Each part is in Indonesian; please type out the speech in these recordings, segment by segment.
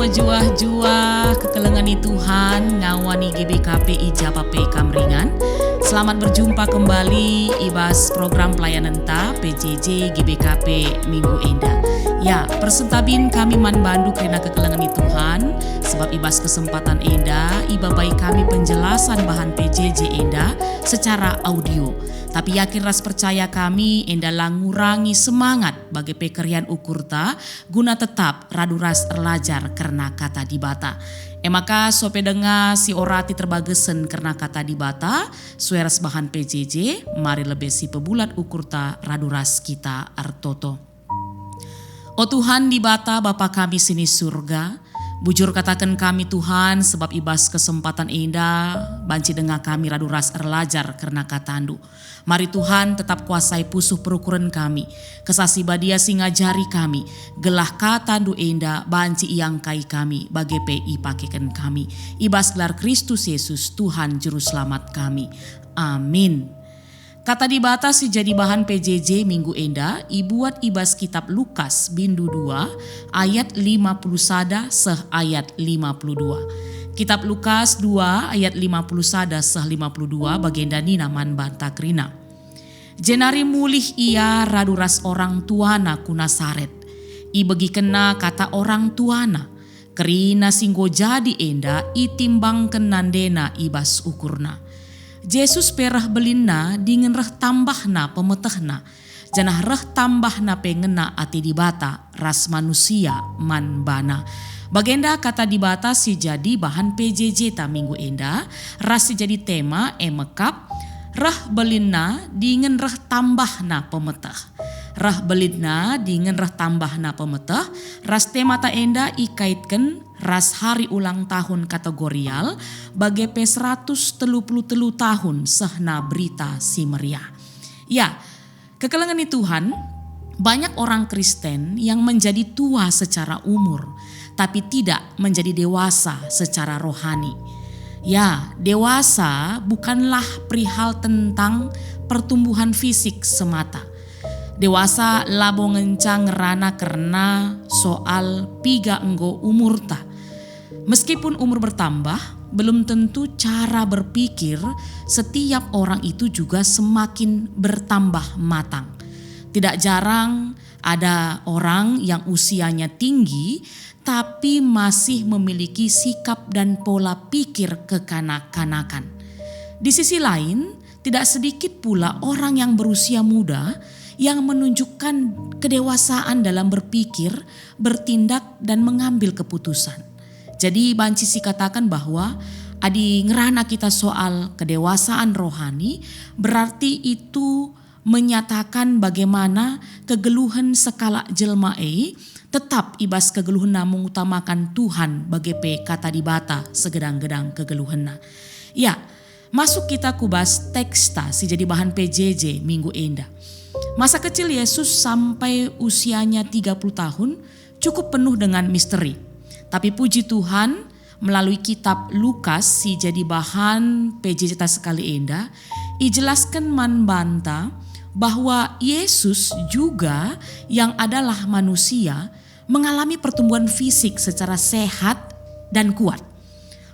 juah-juah kekelengani Tuhan ngawani GBKP Ijapape Kamringan. Selamat berjumpa kembali ibas program pelayanan ta PJJ GBKP Minggu Enda. Ya, persentabin kami manbandu karena kekelengani Tuhan, sebab ibas kesempatan Enda, ibabai kami penjelasan bahan PJJ Enda secara audio. Tapi yakin ras percaya kami Enda langurangi semangat bagi pekerjaan ukurta guna tetap radu ras erlajar karena kata dibata. Maka sope dengar si orati terbagesen karena kata dibata, sueras bahan PJJ, mari lebih si pebulat ukurta radu ras kita artoto. O Tuhan dibata Bapa kami sini surga, bujur katakan kami Tuhan sebab ibas kesempatan indah banci dengar kami radu ras erlajar karena katandu. Mari Tuhan tetap kuasai pusuh perukuran kami, kesasi badia singajari kami, gelah katandu indah banci iangkai kami, bagi PI pakekan kami. Ibas gelar Kristus Yesus Tuhan Juru Selamat kami. Amin. Kata dibatasi jadi bahan PJJ Minggu Enda, ibuat ibas kitab Lukas bindu 2 ayat 51 seh ayat 52. Kitab Lukas 2 ayat 51 seh 52 bagenda nina man bantakrina. Jenari mulih ia radu ras orang tuana ku Nasaret. I begi kena kata orang tuana. Kerina singgo jadi enda itimbang kenandena ibas ukurna. Yesus perah belinna dingin reh tambahna pemetehna. Janah reh tambahna pengena ati dibata ras manusia man bana. Bagenda kata dibata si jadi bahan PJJ ta Minggu Enda. Ras si jadi tema emekap reh belinna dingin reh tambahna pemeteh. Reh belinna dingin reh tambahna pemeteh. Ras tema ta enda ikaitkan ras hari ulang tahun kategorial bagi P133 tahun sehna berita si meriah. Ya, kekelengan Tuhan, banyak orang Kristen yang menjadi tua secara umur tapi tidak menjadi dewasa secara rohani. Ya, dewasa bukanlah perihal tentang pertumbuhan fisik semata. Dewasa labo ngencang rana karena soal piga enggo umurta. Meskipun umur bertambah, belum tentu cara berpikir setiap orang itu juga semakin bertambah matang. Tidak jarang ada orang yang usianya tinggi tapi masih memiliki sikap dan pola pikir kekanak-kanakan. Di sisi lain, tidak sedikit pula orang yang berusia muda yang menunjukkan kedewasaan dalam berpikir, bertindak dan mengambil keputusan. Jadi banci si katakan bahwa adi ngerana kita soal kedewasaan rohani berarti itu menyatakan bagaimana kegeluhan sekala jelma tetap ibas kegeluhan mengutamakan Tuhan bagi kata dibata segedang-gedang kegeluhan. Ya, masuk kita kubas teksta si jadi bahan PJJ Minggu Enda. Masa kecil Yesus sampai usianya 30 tahun cukup penuh dengan misteri. Tapi puji Tuhan melalui kitab Lukas si jadi bahan PJJ sekali Enda, ijelaskan man banta bahwa Yesus juga yang adalah manusia mengalami pertumbuhan fisik secara sehat dan kuat.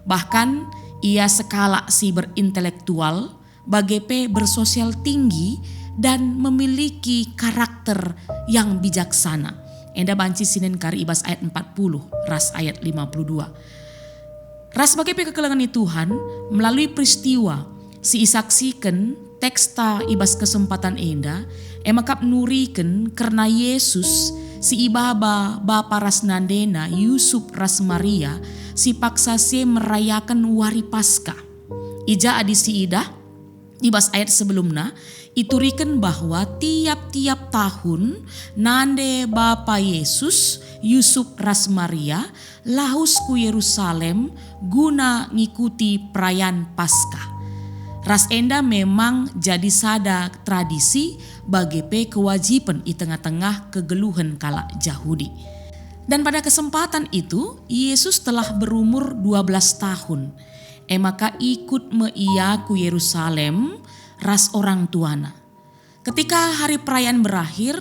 Bahkan ia sekala si berintelektual, bagepe bersosial tinggi dan memiliki karakter yang bijaksana. Enda banci sinen kari ibas ayat 40, ras ayat 52. Ras bagepe kekelengan Tuhan melalui peristiwa si isaksikan teksta ibas kesempatan enda emakap nuriken karena Yesus si ibaba bapa ras nandena Yusuf ras Maria si paksa se merayakan wari Paskah. Ija adi si idah ibas ayat sebelumnya iturikan bahwa tiap-tiap tahun nande bapa Yesus Yusuf ras Maria lahus ku Yerusalem guna ngikuti perayaan Paskah. Ras enda memang jadi sada tradisi bagi kewajiban di tengah-tengah kegeluhan kala Yahudi. Dan pada kesempatan itu Yesus telah berumur 12 tahun. Maka ikut meia ku Yerusalem ras orang tuana. Ketika hari perayaan berakhir,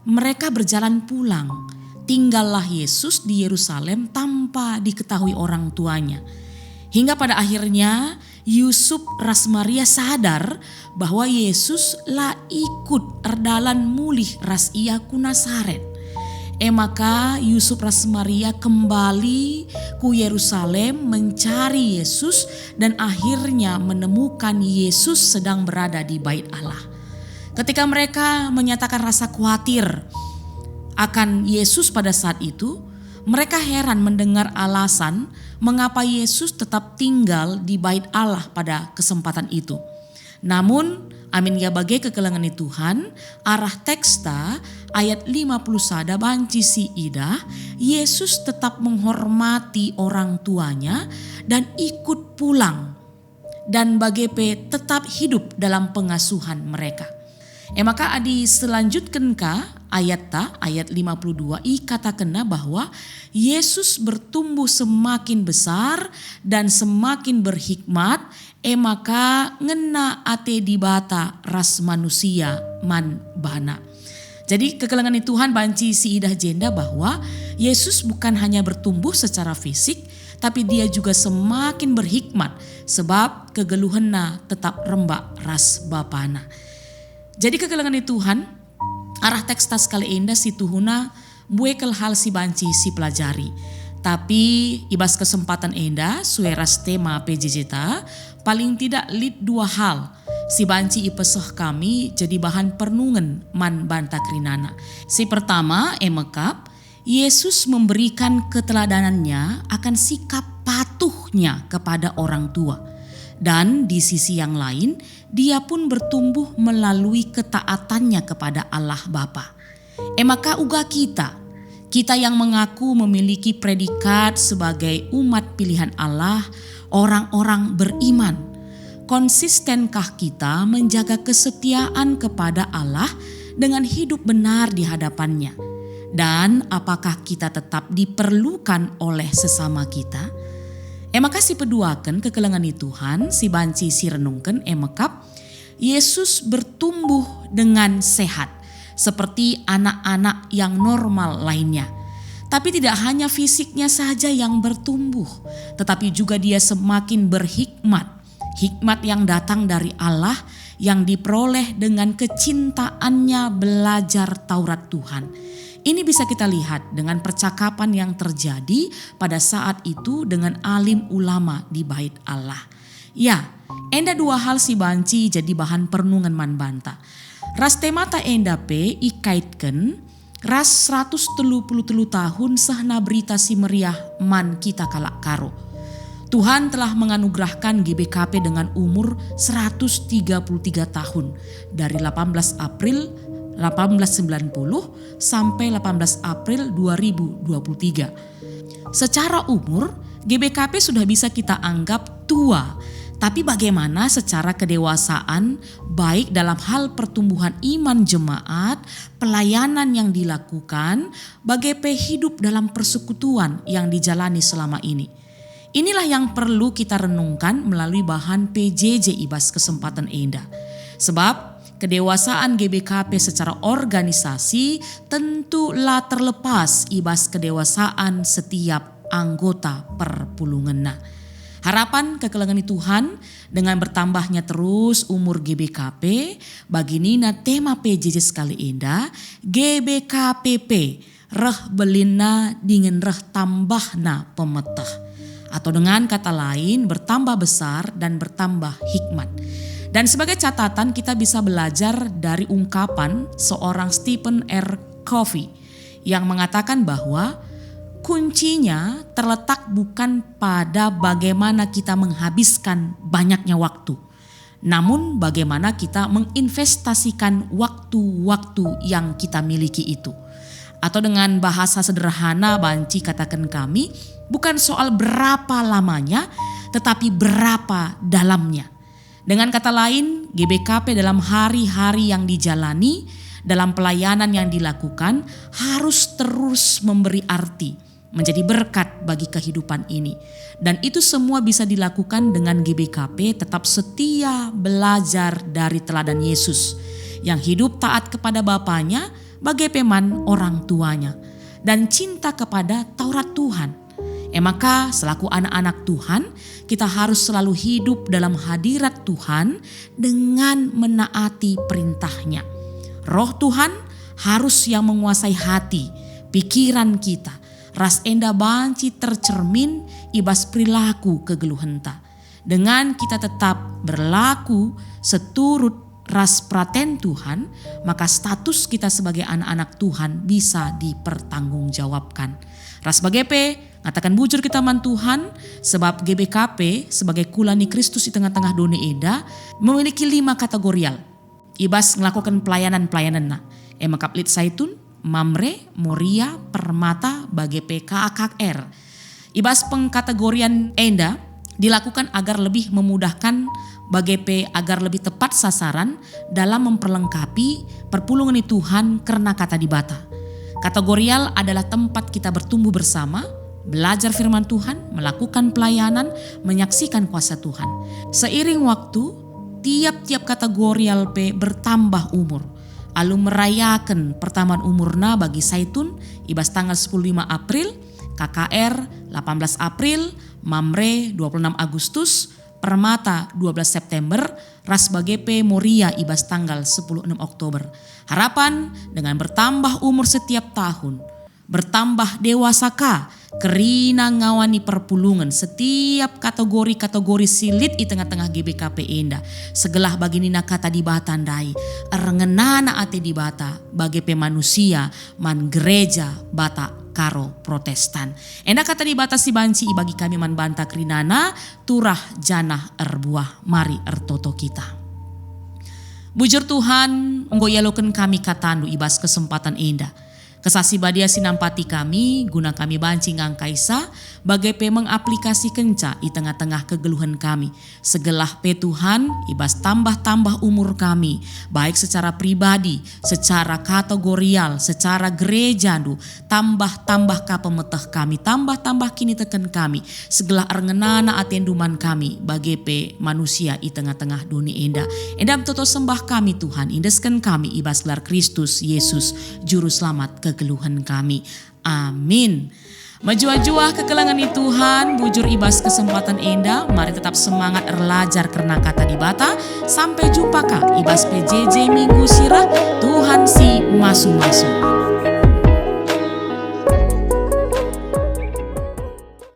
mereka berjalan pulang. tinggallah Yesus di Yerusalem tanpa diketahui orang tuanya. Hingga pada akhirnya Yusuf ras Maria sadar bahwa Yesus lah ikut erdalan mulih ras ia ku Nazaret. Maka Yusuf ras Maria kembali ku Yerusalem mencari Yesus dan akhirnya menemukan Yesus sedang berada di bait Allah. Ketika mereka menyatakan rasa khawatir akan Yesus pada saat itu, mereka heran mendengar alasan mengapa Yesus tetap tinggal di bait Allah pada kesempatan itu. Namun, amin ya bagai kekelangan Tuhan, arah teksta ayat 50 sada banci si ida, Yesus tetap menghormati orang tuanya dan ikut pulang. Dan bagepe tetap hidup dalam pengasuhan mereka. Maka adi selanjutkan ayat 52 katakanna bahwa Yesus bertumbuh semakin besar dan semakin berhikmat, maka ngena ate dibata ras manusia man bana. Jadi kekelangan Tuhan banci si idah jenda bahwa Yesus bukan hanya bertumbuh secara fisik, tapi dia juga semakin berhikmat sebab kegeluhenna tetap rembak ras bapana. Jadi kekelangan Tuhan, arah teks tas kali indah si tuhuna buekel hal si banci si pelajari. Tapi ibas kesempatan indah sueras tema PJJ ta paling tidak lid 2 hal. Si banci ipeseh kami jadi bahan pernungen man banta krinana. Si pertama emekap, Yesus memberikan keteladanannya akan sikap patuhnya kepada orang tua. Dan di sisi yang lain, dia pun bertumbuh melalui ketaatannya kepada Allah Bapa. Maka uga kita yang mengaku memiliki predikat sebagai umat pilihan Allah, orang-orang beriman. Konsistenkah kita menjaga kesetiaan kepada Allah dengan hidup benar di hadapannya? Dan apakah kita tetap diperlukan oleh sesama kita? Maka si peduakan kekelangan Tuhan, si banci si renungkan emekap, Yesus bertumbuh dengan sehat seperti anak-anak yang normal lainnya. Tapi tidak hanya fisiknya saja yang bertumbuh, tetapi juga dia semakin berhikmat. Hikmat yang datang dari Allah yang diperoleh dengan kecintaannya belajar Taurat Tuhan. Ini bisa kita lihat dengan percakapan yang terjadi pada saat itu dengan alim ulama di bait Allah. Ya, enda 2 hal si banci jadi bahan pernungan man banta. Ras temata enda pe ikaitkan ras 133 tahun sahna berita si meriah man kita kalak karo. Tuhan telah menganugerahkan GBKP dengan umur 133 tahun dari 18 April 1890 sampai 18 April 2023. Secara umur, GBKP sudah bisa kita anggap tua. Tapi bagaimana secara kedewasaan, baik dalam hal pertumbuhan iman jemaat, pelayanan yang dilakukan, bagaimana hidup dalam persekutuan yang dijalani selama ini. Inilah yang perlu kita renungkan melalui bahan PJJ ibas kesempatan indah. Sebab kedewasaan GBKP secara organisasi tentulah terlepas ibas kedewasaan setiap anggota perpulunganna. Harapan kekelangan Tuhan dengan bertambahnya terus umur GBKP, bagi Nina tema PJJ sekali indah, GBKPP reh belina dingin reh tambahna pemetah. Atau dengan kata lain bertambah besar dan bertambah hikmat. Dan sebagai catatan kita bisa belajar dari ungkapan seorang Stephen R. Covey yang mengatakan bahwa kuncinya terletak bukan pada bagaimana kita menghabiskan banyaknya waktu, namun bagaimana kita menginvestasikan waktu-waktu yang kita miliki itu. Atau dengan bahasa sederhana banci katakan kami, bukan soal berapa lamanya, tetapi berapa dalamnya. Dengan kata lain, GBKP dalam hari-hari yang dijalani, dalam pelayanan yang dilakukan harus terus memberi arti, menjadi berkat bagi kehidupan ini. Dan itu semua bisa dilakukan dengan GBKP tetap setia belajar dari teladan Yesus yang hidup taat kepada Bapaknya bagai peman orang tuanya. dan cinta kepada Taurat Tuhan. Maka selaku anak-anak Tuhan, kita harus selalu hidup dalam hadirat Tuhan dengan menaati perintahnya. Roh Tuhan harus yang menguasai hati, pikiran kita. Ras enda banci tercermin ibas perilaku kegeluhenta. Dengan kita tetap berlaku seturut ras praten Tuhan, maka status kita sebagai anak-anak Tuhan bisa dipertanggungjawabkan. Ras bagepe ngatakan bujur kita man Tuhan, sebab GBKP sebagai kulani Kristus di tengah-tengah dunia enda memiliki 5 kategorial. Ibas melakukan pelayanan-pelayanan emakaplit saitun, Mamre, Moria, Permata, bagepe KAKR. Ibas pengkategorian enda dilakukan agar lebih memudahkan bagepe agar lebih tepat sasaran dalam memperlengkapi perpulungan Tuhan karena kata dibata. Kategorial adalah tempat kita bertumbuh bersama, belajar firman Tuhan, melakukan pelayanan, menyaksikan kuasa Tuhan. Seiring waktu, tiap-tiap kategorial P bertambah umur. Lalu merayakan pertamaan umurna bagi Saitun, ibas tanggal 15 April, KKR 18 April, Mamre 26 Agustus, Permata 12 September, Ras bagepe Moria ibas tanggal 16 Oktober. Harapan dengan bertambah umur setiap tahun, bertambah dewasaka, kerina ngawani perpulungan setiap kategori-kategori silit di tengah-tengah GBKP Enda. Segelah bagi nina kata dibatandai, rengenana ate dibata bagi manusia man gereja bata karo Protestan. Enda kata dibatasi banci bagi kami man banta krinana turah janah erbuah mari ertoto kita. Bujur Tuhan nggoyaloken kami katandu ibas kesempatan Enda. Kesasi badia sinampati kami, guna kami banci ngangkaisa, bagai pe mengaplikasi kenca di tengah-tengah kegeluhan kami. Segelah pe Tuhan, ibas tambah-tambah umur kami, baik secara pribadi, secara kategorial, secara gereja, tambah-tambah ka pemeteh kami, tambah-tambah kini teken kami. Segelah rengenana atenduman kami, bagai pe manusia di tengah-tengah dunia enda. Endam toto sembah kami Tuhan, indesken kami ibas gelar Kristus Yesus, Juru Selamat kegeluhan kami. Amin. Majua-jua kekelangan Tuhan, bujur ibas kesempatan enda, mari tetap semangat erlajar karena kata dibata. Sampai jumpa kak ibas PJJ minggu sirah, Tuhan si masu-masu.